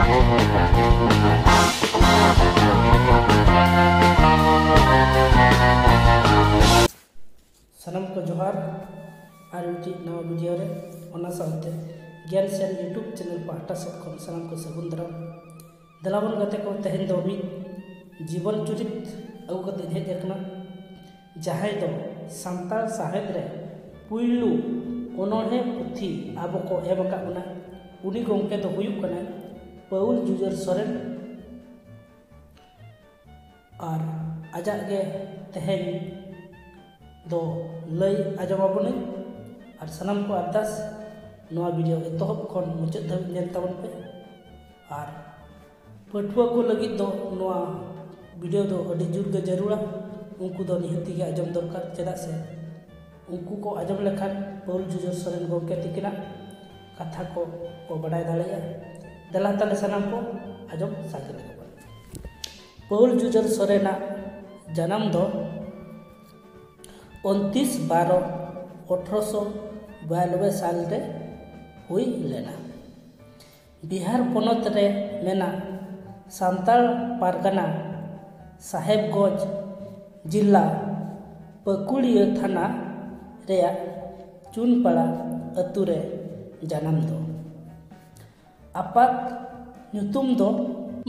सनम को जोहार और नवा वीडियो रे साथे ज्ञान सेन यूट्यूब चैनल पाटा सब खन सनम को सगुन दराम दलावन गते को तेहन दो मी जीवन चुरित अगु कते हेज एकना जहाय दो सांताल साहेब रे पुइलू ओनोहे पुथी आबो को एबका उना उनी गोंके दो हुयुक कना पाउल जुजर सोरेन और आजा गे तेहन दो लई आजमाबने और सनम को अरदास नवा वीडियो एतहब खन मुचाद धाबी नेल ताबन पे और पटुआ को लगी दो नवा वीडियो दो अडी जुर गे जरूरा उनको दो निहती के आजम दरकार चेदा से उनको को आजम लेखान पाउल जुजर सोरेन गोंके तिकिना कथा को बड़ाय दाड़ेया दला ताले सनम को आजम सागे पाउल जुजर सोरेना जन्म दो 29/12/1892 साल रे हुई लेना बिहार पोनत रे मेना सांताल पारगना साहेबगंज जिला पकुड़िया थाना रेया चुनपाड़ा अतु रे जन्म दो आपात नुतुम दो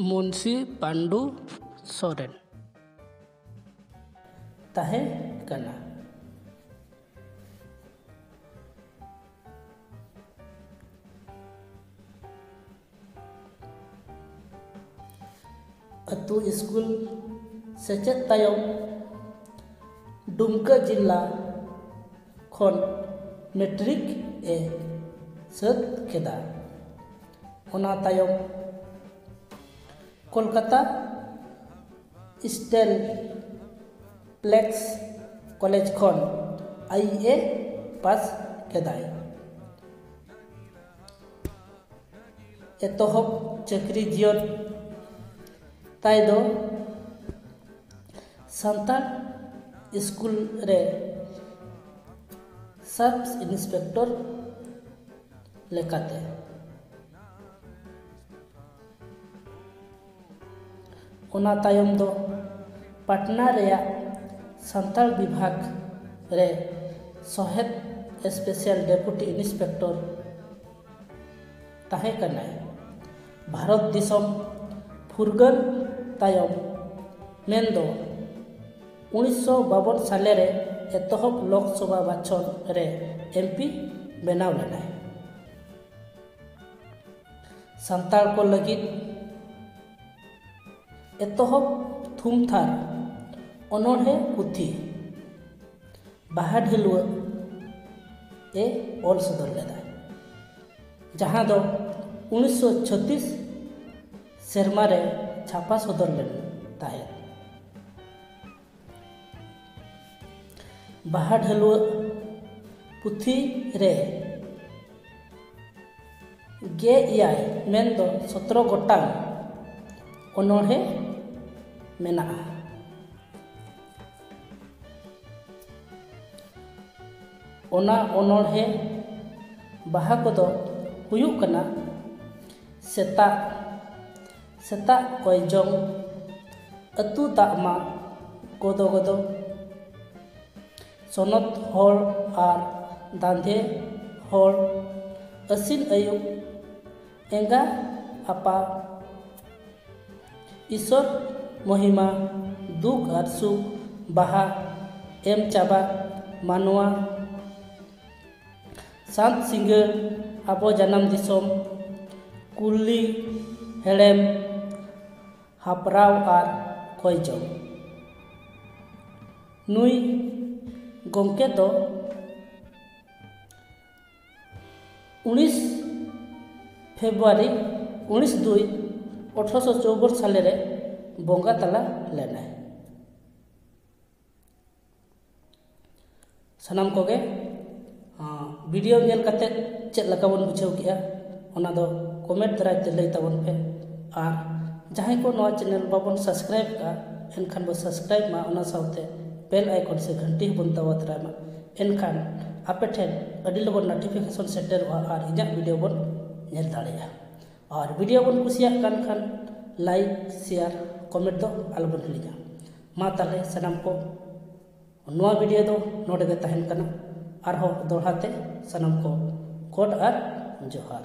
मुंशी पांडु सोरेन ताहे कना अतु स्कूल सेचेद तायम दुमका जिला खन मैट्रिक ए सद केदा ओना तायम कोलकाता स्टेल प्लेक्स कॉलेज खन आईए पास केदाय एतहब चाकरी जीवन ताई दो सांताल स्कूल रे सब इंस्पेक्टर लेकाते ओना तायम दो पटना रेया सांताल विभाग रे सहेद स्पेशल डेपुटी इंस्पेक्टर ताहे कनाय भारत दिसम फुरगन तायम मेंदो 1952 साले रे एतहब लोकसभा बाछन रे एमपी बनाव लेना सांताल को लगित एतहब थुमथार अनोढ़े पुथी बाहा ढेलुआ ए ऑल सदर लेदा जहां दो 1936 सेरमा रे छापा सदर लेन ताहे बाहा ढेलुआ पुथी रे गे इयाय मेन दो 17 गोटांग अनोढ़े मेना ओना अनोढ़े बाहा को दो हुयुक कना सेता कोयजोंग अतु दामा गोदो गोदो सोनत हर और दांधे हर असिन अयुब एंगा आपा ईश्वर महिमा दुख और सुख बाहा एम चाबा मानवा सांत सिंगर आबो जन्म दिसोम कुल्ली हेड़ेम हापराव और कोयजों नुई गोंके दो 19 फेब्रुआरी 19/2/1854 साल रे बोंगा तला लेना सनम कोगे वीडियो नेल कते चेद लका बन बुझाव किया ओना दो कमेंट दराय ते लई ताबन पे और जहां को नवा चैनल बाबन सब्सक्राइब का एनखान बो सब्सक्राइब मा ओना साउते बेल आइकन से घंटी बन दावत रामा एनखान आपे ठेन अडी लगन नोटिफिकेशन सेटर और इजा वीडियो बन नेल दाड़ेया और वीडियो बन कुसिया कान खान लाइक शेयर कमेंट दो आलबन हिलिजा मा ताले सनाम को नोआ वीडियो दो नोडे गे तहन कना आरहो दोहराते सनाम को कोड और जोहार।